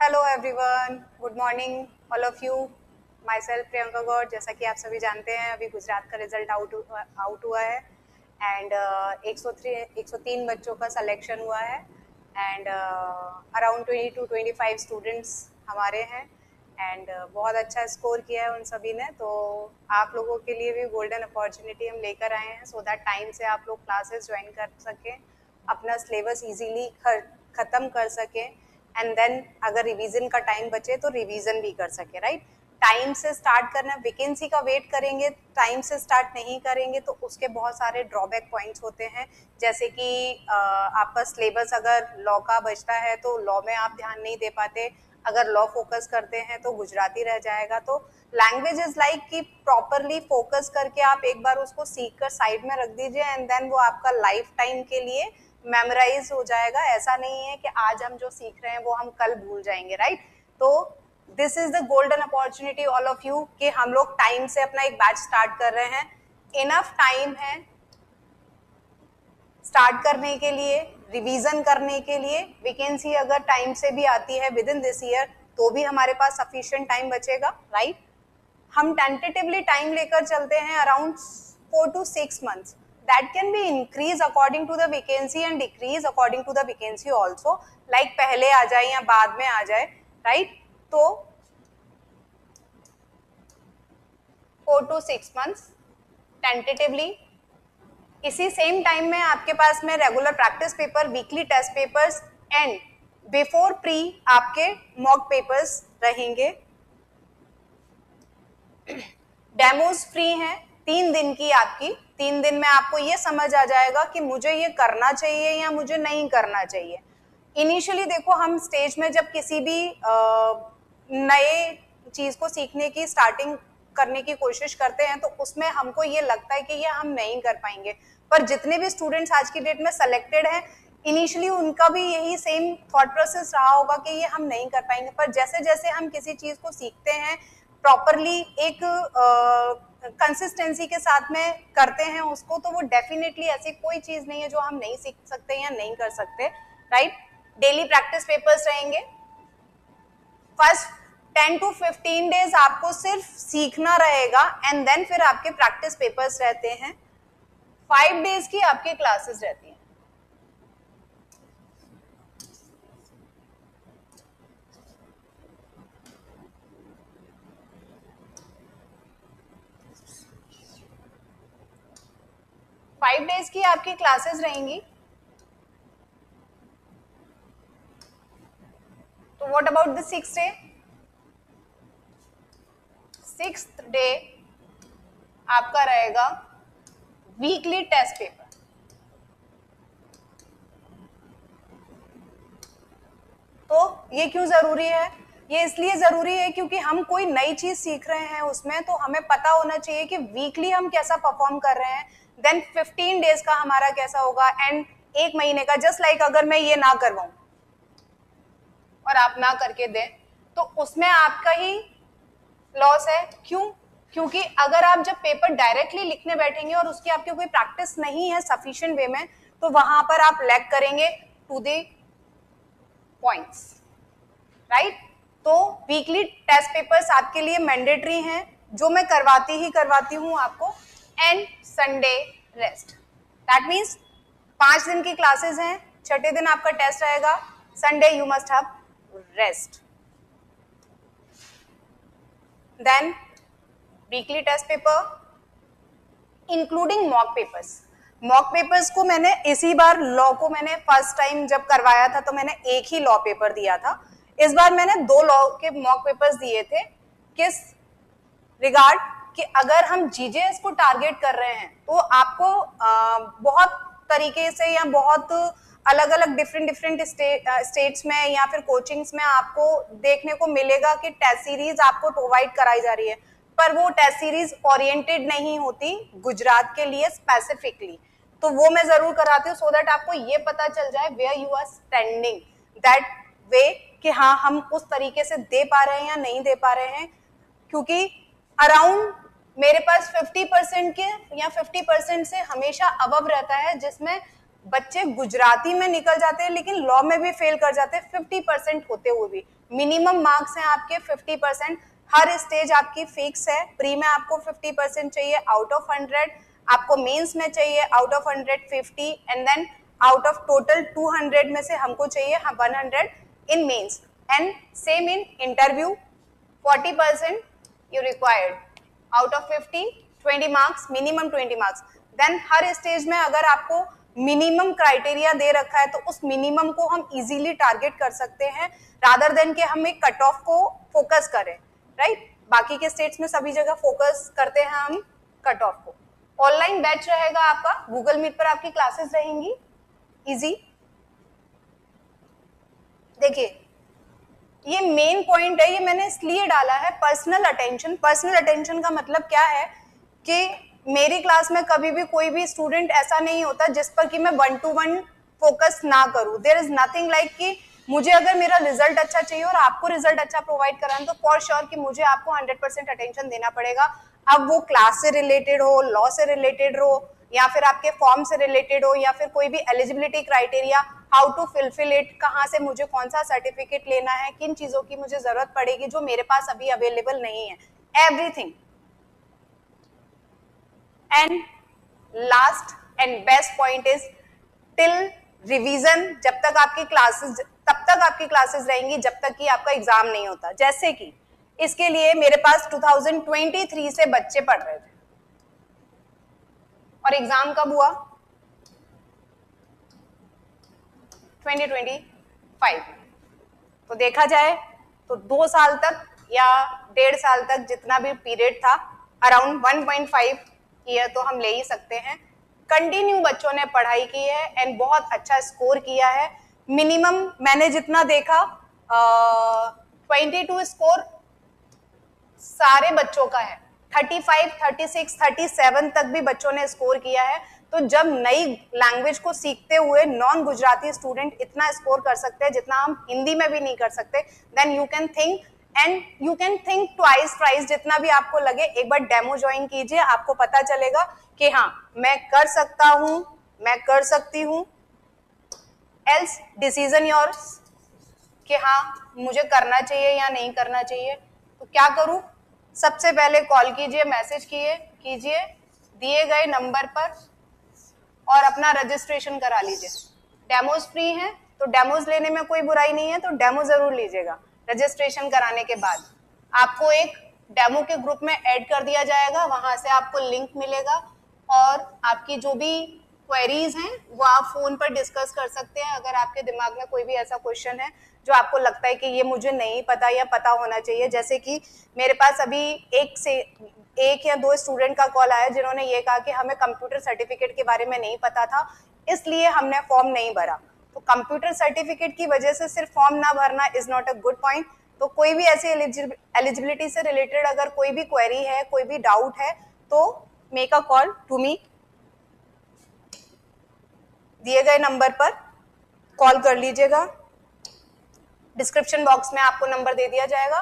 Hello everyone, good morning all of you. Myself Priyanka Gaur. जैसा कि आप सभी जानते हैं, अभी गुजरात का रिजल्ट आउट हुआ है एंड 103 बच्चों का सिलेक्शन हुआ है एंड अराउंड 20 to 25 स्टूडेंट्स हमारे हैं एंड बहुत अच्छा स्कोर किया है उन सभी ने। तो आप लोगों के लिए भी गोल्डन अपॉर्चुनिटी हम लेकर आए हैं सो दैट टाइम से आप लोग क्लासेस ज्वाइन कर सकें, अपना सिलेबस इजीली ख़त्म कर सकें एंड देन अगर रिवीजन का टाइम बचे तो रिवीजन भी कर सके। राइट, टाइम से स्टार्ट करना, वैकेंसी का वेट करेंगे, टाइम से स्टार्ट नहीं करेंगे तो उसके बहुत सारे ड्रॉबैक पॉइंट्स होते हैं। जैसे कि आपका सिलेबस अगर लॉ का बचता है तो लॉ में आप ध्यान नहीं दे पाते, अगर लॉ फोकस करते हैं तो गुजराती रह जाएगा। तो लैंग्वेज इज लाइक कि प्रॉपरली फोकस करके आप एक बार उसको सीख कर साइड में रख दीजिए एंड देन वो आपका लाइफ टाइम के लिए मेमोराइज हो जाएगा। ऐसा नहीं है कि आज हम जो सीख रहे हैं वो हम कल भूल जाएंगे। राइट, तो this is the golden opportunity all of you कि हम लोग टाइम से अपना एक बैच स्टार्ट कर रहे हैं। इनफ टाइम है स्टार्ट करने के लिए, रिवीजन करने के लिए। वैकेंसी अगर टाइम से भी आती है विद इन दिस ईयर तो भी हमारे पास सफिशिएंट टाइम बचेगा। राइट, हम टेंटेटिवली टाइम लेकर चलते हैं around 4 to 6 months। that can be increase according to the vacancy and decrease according to the vacancy also, like पहले आ जाए या बाद में आ जाए। राइट, तो 4 to 6 months टेंटेटिवली। इसी सेम टाइम में आपके पास में regular practice paper, weekly test papers and before pre आपके मॉक पेपर्स रहेंगे। डेमोज फ्री हैं 3 दिन की आपकी। 3 दिन में आपको ये समझ आ जाएगा कि मुझे ये करना चाहिए या मुझे नहीं करना चाहिए। इनिशियली देखो, हम स्टेज में जब किसी भी नए चीज को सीखने की स्टार्टिंग करने की कोशिश करते हैं तो उसमें हमको ये लगता है कि ये हम नहीं कर पाएंगे, पर जितने भी स्टूडेंट्स आज की डेट में सेलेक्टेड हैं इनिशियली उनका भी यही सेम थॉट प्रोसेस रहा होगा कि ये हम नहीं कर पाएंगे। पर जैसे जैसे हम किसी चीज को सीखते हैं, प्रॉपरली एक कंसिस्टेंसी के साथ में करते हैं उसको, तो वो डेफिनेटली ऐसी कोई चीज नहीं है जो हम नहीं सीख सकते या नहीं कर सकते। राइट, डेली प्रैक्टिस पेपर्स रहेंगे। फर्स्ट 10 to 15 डेज आपको सिर्फ सीखना रहेगा एंड देन फिर आपके प्रैक्टिस पेपर्स रहते हैं। 5 डेज की आपकी क्लासेस रहती हैं। फाइव डेज की आपकी क्लासेस रहेंगी। तो what about the 6th day? 6th day आपका रहेगा वीकली टेस्ट पेपर। तो ये क्यों जरूरी है? ये इसलिए जरूरी है क्योंकि हम कोई नई चीज सीख रहे हैं उसमें, तो हमें पता होना चाहिए कि वीकली हम कैसा परफॉर्म कर रहे हैं, देन 15 डेज का हमारा कैसा होगा एंड 1 महीने का। जस्ट लाइक अगर मैं ये ना करवाऊं और आप ना करके दें तो उसमें आपका ही लॉस है। क्यों? क्योंकि अगर आप जब पेपर डायरेक्टली लिखने बैठेंगे और उसकी आपकी कोई प्रैक्टिस नहीं है सफिशिएंट वे में, तो वहां पर आप लैग करेंगे टू द पॉइंट्स। राइट, तो वीकली टेस्ट पेपर्स आपके लिए मैंडेटरी हैं, जो मैं करवाती हूं आपको, and Sunday rest. That means 5 दिन की क्लासेस हैं, छठे दिन आपका टेस्ट रहेगा, Sunday you must have rest. Then weekly test paper including mock papers. Mock papers को मैंने इसी बार लॉ को मैंने फर्स्ट टाइम जब करवाया था तो मैंने एक ही लॉ पेपर दिया था। इस बार मैंने 2 लॉ के मॉक पेपर्स दिए थे। किस रिगार्ड कि अगर हम जीजेएस को टारगेट कर रहे हैं तो आपको बहुत तरीके से या बहुत अलग अलग डिफरेंट स्टेट्स में या फिर कोचिंग्स में आपको देखने को मिलेगा कि टेस्ट सीरीज आपको प्रोवाइड कराई जा रही है, पर वो टेस्ट सीरीज ओरिएंटेड नहीं होती गुजरात के लिए स्पेसिफिकली। तो वो मैं जरूर कराती हूँ सो दैट आपको ये पता चल जाए where you are standing that way, कि हाँ हम उस तरीके से दे पा रहे हैं या नहीं दे पा रहे हैं। क्योंकि अराउंड मेरे पास 50% के या 50% से हमेशा अबव रहता है, जिसमें बच्चे गुजराती में निकल जाते हैं लेकिन लॉ में भी फेल कर जाते हैं 50% होते हुए भी। मिनिमम मार्क्स हैं आपके 50%। हर स्टेज आपकी फिक्स है। प्री में आपको 50% चाहिए आउट ऑफ 100, आपको मेंस में चाहिए out of 150, and then out of total 200 में से हमको चाहिए 100 in mains, and same in interview 40% you required out of 50 20 marks, minimum 20 marks। Then her stage में अगर आपको मिनिमम क्राइटेरिया दे रखा है तो उस मिनिमम को हम इजीली टारगेट कर सकते हैं रादर देन कि हम एक कट ऑफ को फोकस करें, राइट। बाकी के स्टेट्स में सभी जगह फोकस करते हैं हम कट ऑफ को। ऑनलाइन बैच रहेगा आपका, गूगल मीट पर आपकी क्लासेस रहेंगी, इजी। देखिए ये मेन पॉइंट है, ये मैंने इसलिए डाला है पर्सनल अटेंशन। पर्सनल अटेंशन का मतलब क्या है कि मेरी क्लास में कभी भी कोई भी स्टूडेंट ऐसा नहीं होता जिस पर कि मैं 1-to-1 फोकस ना करूं। देयर इज नथिंग लाइक कि मुझे अगर मेरा रिजल्ट अच्छा चाहिए और आपको रिजल्ट अच्छा प्रोवाइड कराना तो फॉर श्योर कि मुझे आपको 100% अटेंशन देना पड़ेगा। अब वो क्लास से रिलेटेड हो, लॉ से रिलेटेड हो, या फिर आपके फॉर्म से रिलेटेड हो, या फिर कोई भी eligibility criteria, how to fulfil it, कहाँ से मुझे कौन सा सर्टिफिकेट लेना है, किन चीजों की मुझे जरूरत पड़ेगी जो मेरे पास अभी अवेलेबल नहीं है, everything. And last and best point is till revision. जब तक आपकी क्लासेस, तब तक आपकी क्लासेस रहेंगी जब तक कि आपका एग्जाम नहीं होता। जैसे कि इसके लिए मेरे पास 2023 से बच्चे पढ़ रहे थे और एग्जाम कब हुआ? 2025। तो देखा जाए तो 2 साल तक या 1.5 साल तक जितना भी पीरियड था, अराउंड 1.5 ईयर तो हम ले ही सकते हैं। कंटिन्यू बच्चों ने पढ़ाई की है एंड बहुत अच्छा स्कोर किया है। मिनिमम मैंने जितना देखा 22 स्कोर सारे बच्चों का है। 35, 36, 37 तक भी बच्चों ने स्कोर किया है। तो जब नई लैंग्वेज को सीखते हुए नॉन गुजराती स्टूडेंट इतना स्कोर कर सकते हैं जितना हम हिंदी में भी नहीं कर सकते, then you can think and you can think twice thrice, जितना भी आपको लगे। एक बार डेमो ज्वाइन कीजिए, आपको पता चलेगा कि हाँ मैं कर सकता हूं, मैं कर सकती हूं। एल्स डिसीजन योर्स कि हाँ मुझे करना चाहिए या नहीं करना चाहिए। तो क्या करूं? सबसे पहले कॉल कीजिए, मैसेज कीजिए दिए गए नंबर पर और अपना रजिस्ट्रेशन करा लीजिए। डेमोज फ्री हैं तो डेमोज लेने में कोई बुराई नहीं है, तो डेमो जरूर लीजिएगा। रजिस्ट्रेशन कराने के बाद आपको एक डेमो के ग्रुप में ऐड कर दिया जाएगा, वहां से आपको लिंक मिलेगा और आपकी जो भी क्वेरीज हैं वो आप फोन पर डिस्कस कर सकते हैं। अगर आपके दिमाग में कोई भी ऐसा क्वेश्चन है जो आपको लगता है कि ये मुझे नहीं पता या पता होना चाहिए, जैसे कि मेरे पास अभी एक या 2 स्टूडेंट का कॉल आया जिन्होंने ये कहा कि हमें कंप्यूटर सर्टिफिकेट के बारे में नहीं पता था इसलिए हमने फॉर्म नहीं भरा। तो कंप्यूटर सर्टिफिकेट की वजह से सिर्फ फॉर्म ना भरना is not a good point. तो कोई भी ऐसी एलिजिबिलिटी से रिलेटेड अगर कोई भी क्वेरी है, कोई भी डाउट है, तो make a call to me. दिए गए नंबर पर कॉल कर लीजिएगा। डिस्क्रिप्शन बॉक्स में आपको नंबर दे दिया जाएगा,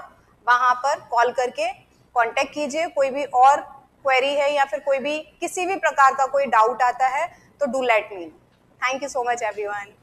वहां पर कॉल करके कांटेक्ट कीजिए। कोई भी और क्वेरी है या फिर कोई भी किसी भी प्रकार का कोई डाउट आता है तो do let me know. Thank you so much everyone.